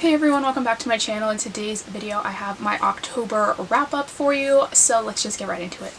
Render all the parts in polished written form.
Hey everyone, welcome back to my channel. In today's video I have my October wrap up for you, so let's just get right into it.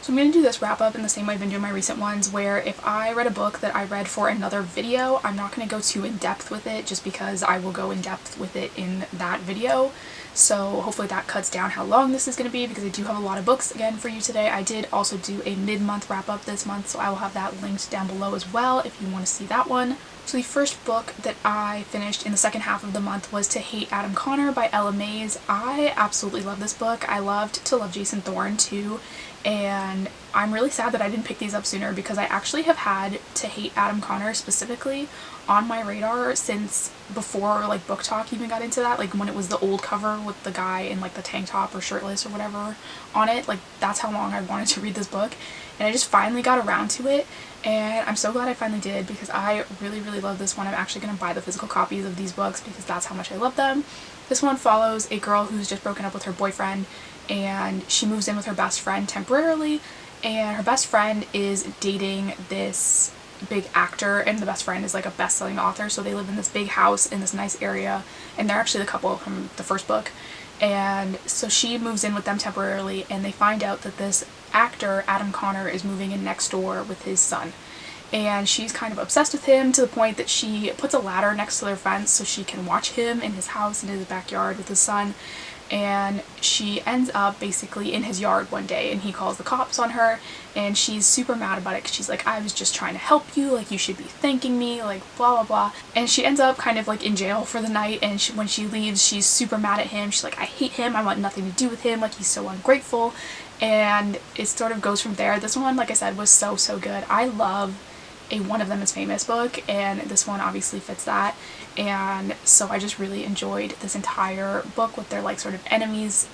So I'm going to do this wrap up in the same way I've been doing my recent ones, where if I read a book that I read for another video, I'm not going to go too in depth with it just because I will go in depth with it in that video. So hopefully that cuts down how long this is going to be, because I do have a lot of books again for you today. I did also do a mid-month wrap up this month, so I will have that linked down below as well if you want to see that one. So the first book that I finished in the second half of the month was To Hate Adam Connor by Ella Maise. I absolutely love this book. I loved To Love Jason Thorne too, and I'm really sad that I didn't pick these up sooner, because I actually have had To Hate Adam Connor specifically on my radar since before like Book Talk even got into that, like when it was the old cover with the guy in like the tank top or shirtless or whatever on it. Like that's how long I wanted to read this book, and I just finally got around to it, and I'm so glad I finally did, because I really love this one. I'm actually going to buy the physical copies of these books because that's how much I love them. This one follows a girl who's just broken up with her boyfriend, and she moves in with her best friend temporarily, and her best friend is dating this big actor, and the best friend is like a best-selling author, so they live in this big house in this nice area, and they're actually the couple from the first book. And so she moves in with them temporarily, and they find out that this actor, Adam Connor, is moving in next door with his son. And she's kind of obsessed with him to the point that she puts a ladder next to their fence so she can watch him in his house in his backyard with his son. And she ends up basically in his yard one day, and he calls the cops on her, and she's super mad about it because she's like, I was just trying to help you, like you should be thanking me, like blah blah blah. And she ends up kind of like in jail for the night, and when she leaves she's super mad at him. She's like, I hate him, I want nothing to do with him, like he's so ungrateful. And it sort of goes from there. This one, like I said, was so good. I love a One of Them Is Famous book, and this one obviously fits that. And so I just really enjoyed this entire book with their like sort of enemies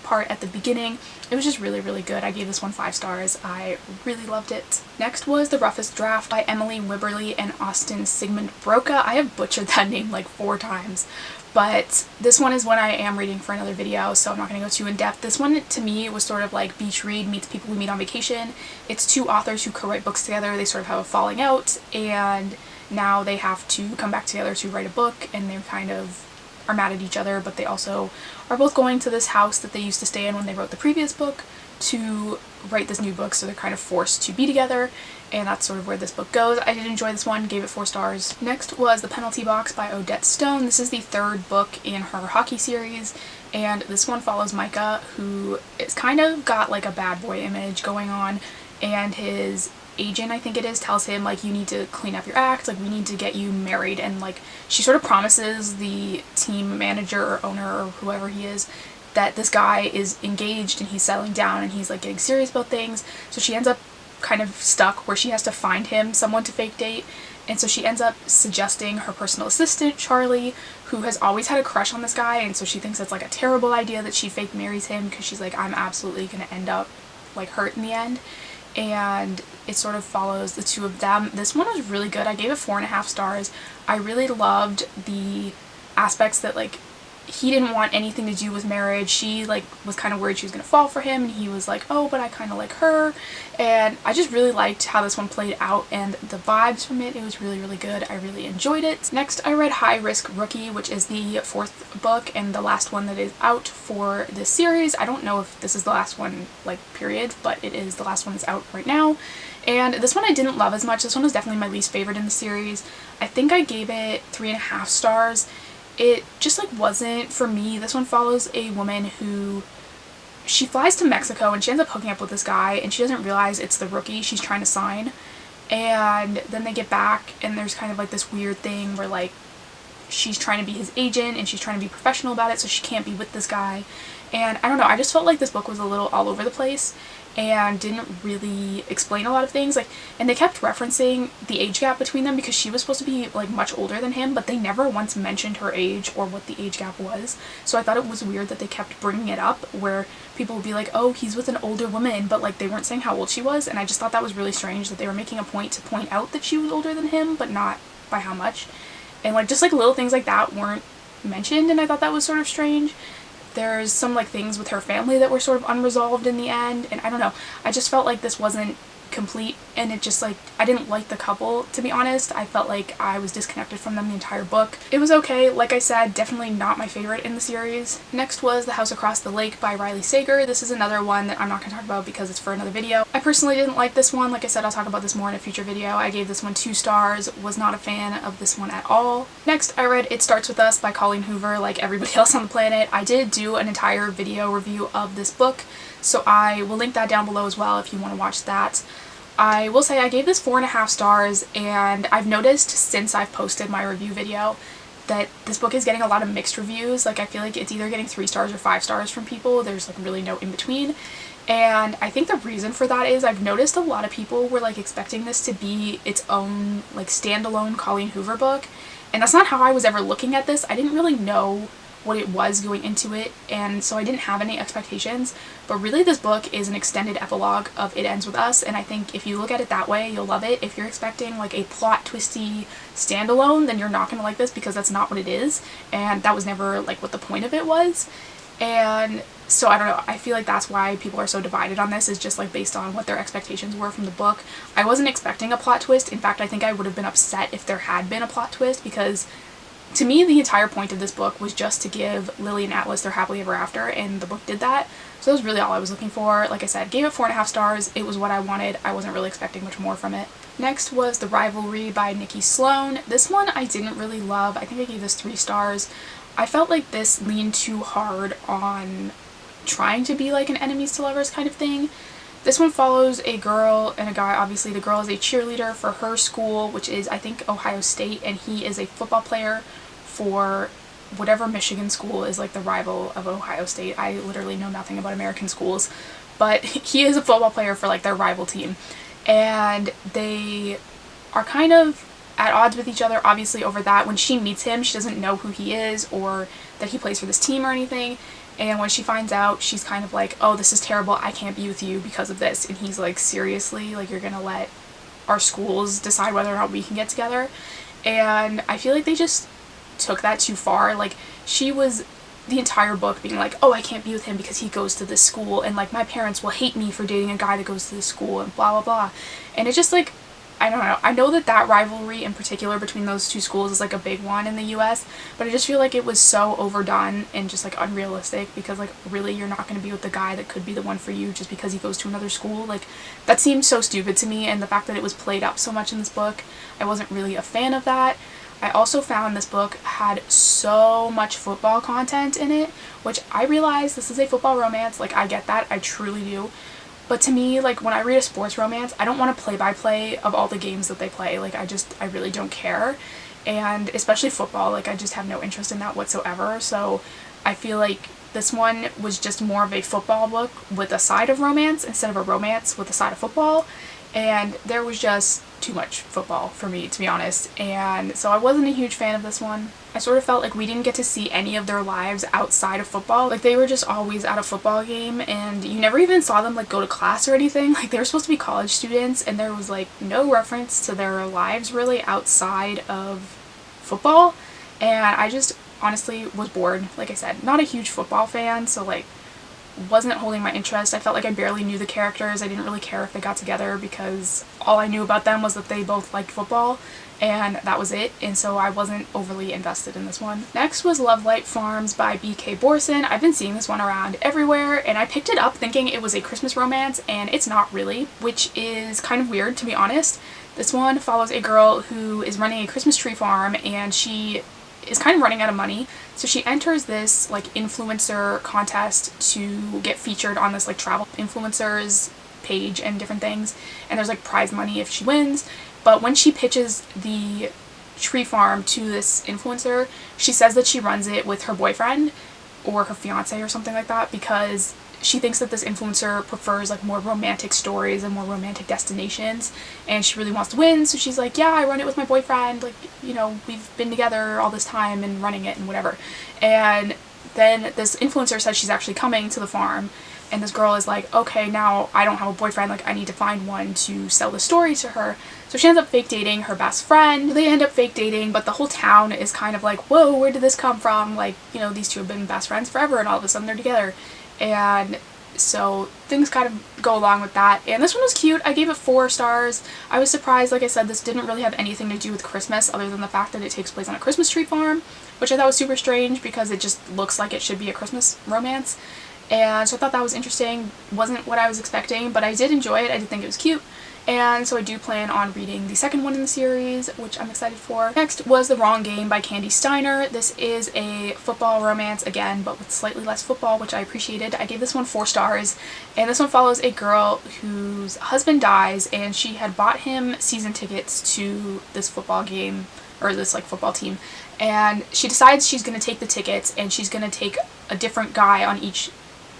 part at the beginning. It was just really good. I gave this one 5 stars. I really loved it. Next was The Roughest Draft by Emily Wibberley and Austin Siegemund-Broka. I have butchered that name like 4 times. But this one is one I am reading for another video, so I'm not going to go too in depth. This one to me was sort of like beach read meets people we meet on vacation. It's 2 authors who co-write books together. They sort of have a falling out, and now they have to come back together to write a book, and they kind of are mad at each other, but they also are both going to this house that they used to stay in when they wrote the previous book to write this new book, so they're kind of forced to be together, and that's sort of where this book goes. I did enjoy this one, gave it 4 stars. Next was The Penalty Box by Odette Stone. This is the 3rd book in her hockey series, and this one follows Micah, who is kind of got like a bad boy image going on, and his agent, I think it is, tells him like, you need to clean up your act, like we need to get you married. And like she sort of promises the team manager or owner or whoever he is that this guy is engaged and he's settling down and he's like getting serious about things. So she ends up kind of stuck where she has to find him someone to fake date, and so she ends up suggesting her personal assistant Charlie, who has always had a crush on this guy, and so she thinks it's like a terrible idea that she fake marries him, because she's like, I'm absolutely gonna end up like hurt in the end. And it sort of follows the 2 of them. This one was really good. I gave it 4.5 stars. I really loved the aspects that like he didn't want anything to do with marriage. She like was kind of worried she was gonna fall for him, and he was like, oh, but I kind of like her. And I just really liked how this one played out, and the vibes from it. It was really good. I really enjoyed it. Next I read High Risk Rookie, which is the 4th book and the last one that is out for this series. I don't know if this is the last one like period, but it is the last one that's out right now. And this one I didn't love as much. This one was definitely my least favorite in the series. I think I gave it 3.5 stars. It just like wasn't for me. This one follows a woman who, she flies to Mexico and she ends up hooking up with this guy, and she doesn't realize it's the rookie she's trying to sign. And then they get back, and there's kind of like this weird thing where like she's trying to be his agent and she's trying to be professional about it, so she can't be with this guy. And I don't know, I just felt like this book was a little all over the place and didn't really explain a lot of things. Like, and they kept referencing the age gap between them, because she was supposed to be like much older than him, but they never once mentioned her age or what the age gap was. So I thought it was weird that they kept bringing it up, where people would be like, oh, he's with an older woman, but like they weren't saying how old she was. And I just thought that was really strange that they were making a point to point out that she was older than him, but not by how much. And like just like little things like that weren't mentioned, and I thought that was sort of strange. There's some like things with her family that were sort of unresolved in the end, and I don't know, I just felt like this wasn't complete, and it just like, I didn't like the couple, to be honest. I felt like I was disconnected from them the entire book. It was okay, like I said, definitely not my favorite in the series. Next was The House Across the Lake by Riley Sager. This is another one that I'm not going to talk about because it's for another video. I personally didn't like this one. Like I said, I'll talk about this more in a future video. I gave this one 2 stars, was not a fan of this one at all. Next, I read It Starts With Us by Colleen Hoover. Like everybody else on the planet, I did do an entire video review of this book, so I will link that down below as well if you want to watch that. I will say I gave this 4.5 stars, and I've noticed since I've posted my review video that this book is getting a lot of mixed reviews. Like I feel like it's either getting 3 stars or 5 stars from people. There's like really no in between. And I think the reason for that is I've noticed a lot of people were like expecting this to be its own like standalone Colleen Hoover book. And that's not how I was ever looking at this. I didn't really know what it was going into it, and so I didn't have any expectations, but really this book is an extended epilogue of It Ends With Us, and I think if you look at it that way, you'll love it. If you're expecting like a plot twisty standalone, then you're not going to like this, because that's not what it is, and that was never like what the point of it was. And so I don't know, I feel like that's why people are so divided on this, is just like based on what their expectations were from the book. I wasn't expecting a plot twist. In fact, I think I would have been upset if there had been a plot twist, because to me, the entire point of this book was just to give Lily and Atlas their happily ever after, and the book did that. So that was really all I was looking for. Like I said, gave it 4.5 stars. It was what I wanted. I wasn't really expecting much more from it. Next was The Rivalry by Nikki Sloane. This one I didn't really love. I think I gave this 3 stars. I felt like this leaned too hard on trying to be like an enemies to lovers kind of thing. This one follows a girl and a guy. Obviously the girl is a cheerleader for her school, which is I think Ohio State, and he is a football player for whatever Michigan school is like the rival of Ohio State. I literally know nothing about American schools, but he is a football player for like their rival team, and they are kind of at odds with each other, obviously, over that. When she meets him, she doesn't know who he is or that he plays for this team or anything, and when she finds out, she's kind of like, oh, this is terrible, I can't be with you because of this. And he's like, seriously, like, you're gonna let our schools decide whether or not we can get together? And I feel like they just took that too far. Like, she was the entire book being like, oh, I can't be with him because he goes to this school, and like my parents will hate me for dating a guy that goes to this school, and blah blah blah. And it's just like, I don't know. I know that that rivalry in particular between those 2 schools is like a big one in the US, but I just feel like it was so overdone and just like unrealistic, because like really you're not going to be with the guy that could be the one for you just because he goes to another school. Like, that seemed so stupid to me, and the fact that it was played up so much in this book, I wasn't really a fan of that. I also found this book had so much football content in it, which I realize this is a football romance. Like, I get that, I truly do. But to me, like, when I read a sports romance, I don't want a play-by-play of all the games that they play. Like, I really don't care. And especially football, like, I just have no interest in that whatsoever. So I feel like this one was just more of a football book with a side of romance instead of a romance with a side of football. And there was just too much football for me, to be honest, and so I wasn't a huge fan of this one. I sort of felt like we didn't get to see any of their lives outside of football. Like, they were just always at a football game, and you never even saw them like go to class or anything. Like, they were supposed to be college students, and there was like no reference to their lives really outside of football, and I just honestly was bored. Like I said, not a huge football fan, so like wasn't holding my interest. I felt like I barely knew the characters. I didn't really care if they got together, because all I knew about them was that they both liked football, and that was it, and so I wasn't overly invested in this one. Next was Lovelight Farms by B.K. Borison. I've been seeing this one around everywhere, and I picked it up thinking it was a Christmas romance, and it's not really, which is kind of weird, to be honest. This one follows a girl who is running a Christmas tree farm, and she is kind of running out of money, so she enters this like influencer contest to get featured on this like travel influencers page and different things, and there's like prize money if she wins. But when she pitches the tree farm to this influencer, she says that she runs it with her boyfriend or her fiance or something like that, because she thinks that this influencer prefers like more romantic stories and more romantic destinations, and she really wants to win. So she's like, yeah, I run it with my boyfriend, like, you know, we've been together all this time and running it and whatever. And then this influencer says she's actually coming to the farm, and this girl is like, okay, now I don't have a boyfriend, like I need to find one to sell the story to her. So she ends up fake dating her best friend. They end up fake dating, but the whole town is kind of like, whoa, where did this come from? Like, you know, these two have been best friends forever, and all of a sudden they're together. And so things kind of go along with that. And this one was cute. I gave it 4 stars. I was surprised, like I said, this didn't really have anything to do with Christmas other than the fact that it takes place on a Christmas tree farm, which I thought was super strange because it just looks like it should be a Christmas romance. And so I thought that was interesting. Wasn't what I was expecting, but I did enjoy it. I did think it was cute. And so I do plan on reading the second one in the series, which I'm excited for. Next was The Wrong Game by Kandi Steiner. This is a football romance again, but with slightly less football, which I appreciated. I gave this one 4 stars, and this one follows a girl whose husband dies, and she had bought him season tickets to this football game, or this like football team, and she decides she's going to take the tickets and she's going to take a different guy on each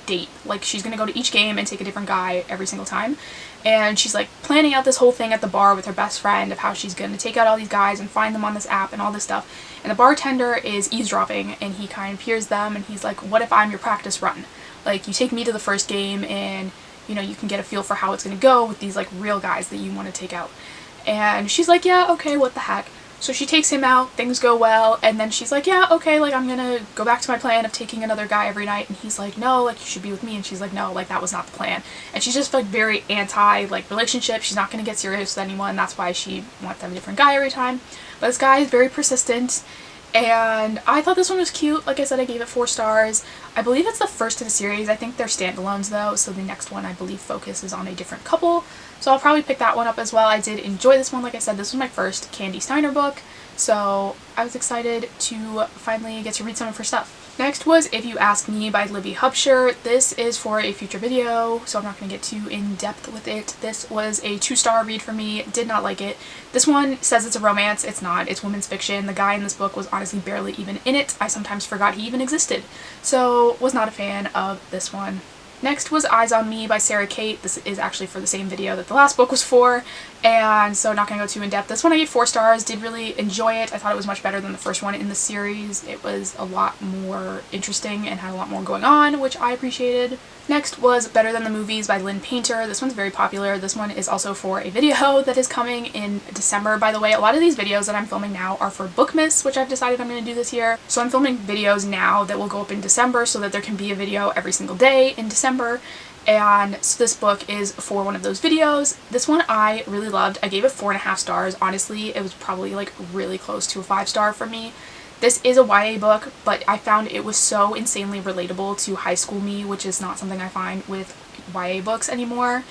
date. Like, she's gonna go to each game and take a different guy every single time, and she's like planning out this whole thing at the bar with her best friend of how she's gonna take out all these guys and find them on this app and all this stuff. And the bartender is eavesdropping, and he kind of hears them, and he's like, what if I'm your practice run? Like, you take me to the first game and, you know, you can get a feel for how it's gonna go with these like real guys that you want to take out. And she's like, yeah, okay, what the heck. So she takes him out, things go well, and then she's like, yeah, okay, like, I'm gonna go back to my plan of taking another guy every night. And he's like, no, like, you should be with me. And she's like, no, like, that was not the plan. And she's just like very anti like relationship. She's not gonna get serious with anyone. That's why she wants to have a different guy every time. But this guy is very persistent, and I thought this one was cute. Like I said, I gave it 4 stars. I believe it's the first of the series. I think they're standalones though, so the next one I believe focuses on a different couple. So I'll probably pick that one up as well. I did enjoy this one. Like I said, this was my first Kandi Steiner book, so I was excited to finally get to read some of her stuff. Next was If You Ask Me by Libby Hubscher. This is for a future video, so I'm not going to get too in depth with it. This was a 2-star read for me. Did not like it. This one says it's a romance. It's not. It's women's fiction. The guy in this book was honestly barely even in it. I sometimes forgot he even existed. So was not a fan of this one. Next was Eyes on Me by Sara Cate. This is actually for the same video that the last book was for, and so not going to go too in depth. This one I gave 4 stars, did really enjoy it. I thought it was much better than the first one in the series. It was a lot more interesting and had a lot more going on, which I appreciated. Next was Better Than the Movies by Lynn. This one's very popular. This one is also for a video that is coming in December. By the way, a lot of these videos that I'm filming now are for Bookmas, which I've decided I'm going to do this year. So I'm filming videos now that will go up in December so that there can be a video every single day in December. And so this book is for one of those videos. This one I really loved. I gave it 4.5 stars. Honestly, it was probably like really close to a 5-star for me. This is a YA book, but I found it was so insanely relatable to high school me, which is not something I find with YA books anymore.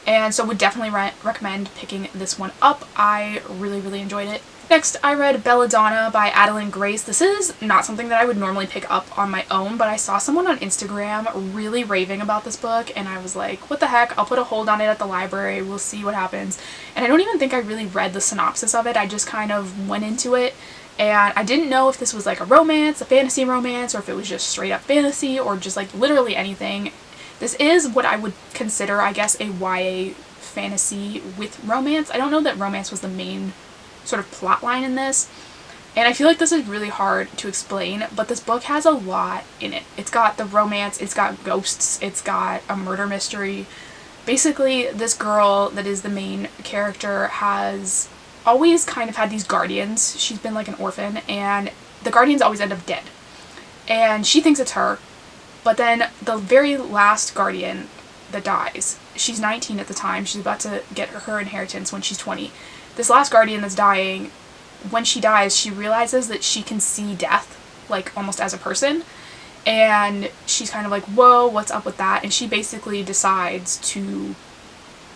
And so would definitely recommend picking this one up. I really, really enjoyed it. Next, I read Belladonna by Adalyn Grace. This is not something that I would normally pick up on my own, but I saw someone on Instagram really raving about this book, and I was like, what the heck, I'll put a hold on it at the library, we'll see what happens. And I don't even think I really read the synopsis of it. I just kind of went into it, and I didn't know if this was like a romance, a fantasy romance, or if it was just straight up fantasy, or just like literally anything. This is what I would consider, I guess, a YA fantasy with romance. I don't know that romance was the main sort of plot line in this, and I feel like this is really hard to explain, but this book has a lot in it. It's got the romance, it's got ghosts, it's got a murder mystery. Basically, this girl that is the main character has always kind of had these guardians. She's been like an orphan, and the guardians always end up dead, and she thinks it's her. But then the very last guardian that dies, she's 19 at the time, she's about to get her inheritance when she's 20. This last guardian that's dying, when she dies, she realizes that she can see death, like almost as a person, and she's kind of like, whoa, what's up with that? And she basically decides to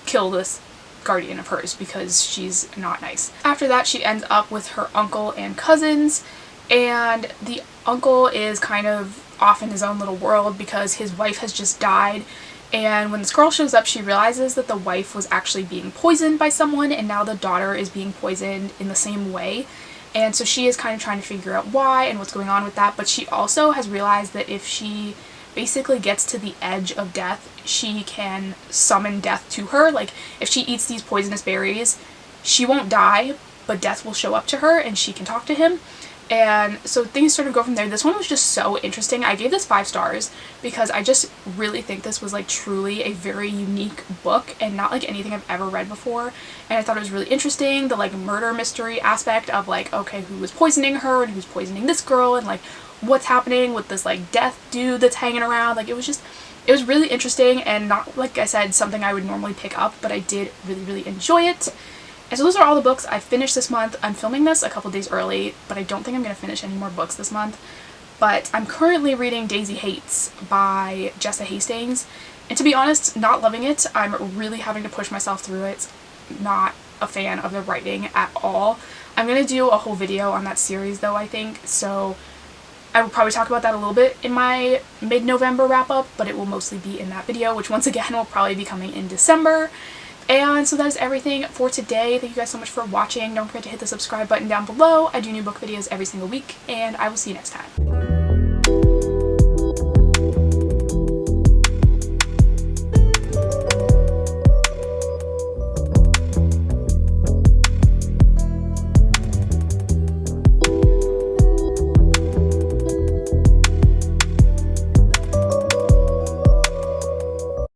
kill this guardian of hers because she's not nice. After that, she ends up with her uncle and cousins, and the uncle is kind of off in his own little world because his wife has just died. And when this girl shows up, she realizes that the wife was actually being poisoned by someone, and now the daughter is being poisoned in the same way. And so she is kind of trying to figure out why and what's going on with that. But she also has realized that if she basically gets to the edge of death, she can summon death to her. Like, if she eats these poisonous berries, she won't die, but death will show up to her and she can talk to him. And so things sort of go from there. This one was just so interesting. I gave this 5 stars because I just really think this was like truly a very unique book and not like anything I've ever read before. And I thought it was really interesting, the like murder mystery aspect of like, okay, who was poisoning her and who's poisoning this girl, and like what's happening with this like death dude that's hanging around. Like, it was It was really interesting and not, like I said, something I would normally pick up, but I did really enjoy it. And so those are all the books I finished this month. I'm filming this a couple days early, but I don't think I'm going to finish any more books this month. But I'm currently reading Daisy Hates by Jessa Hastings, and to be honest, not loving it. I'm really having to push myself through it. Not a fan of the writing at all. I'm going to do a whole video on that series though, I think, so I will probably talk about that a little bit in my mid-November wrap-up, but it will mostly be in that video, which once again will probably be coming in December. And so that is everything for today. Thank you guys so much for watching. Don't forget to hit the subscribe button down below. I do new book videos every single week, and I will see you next time.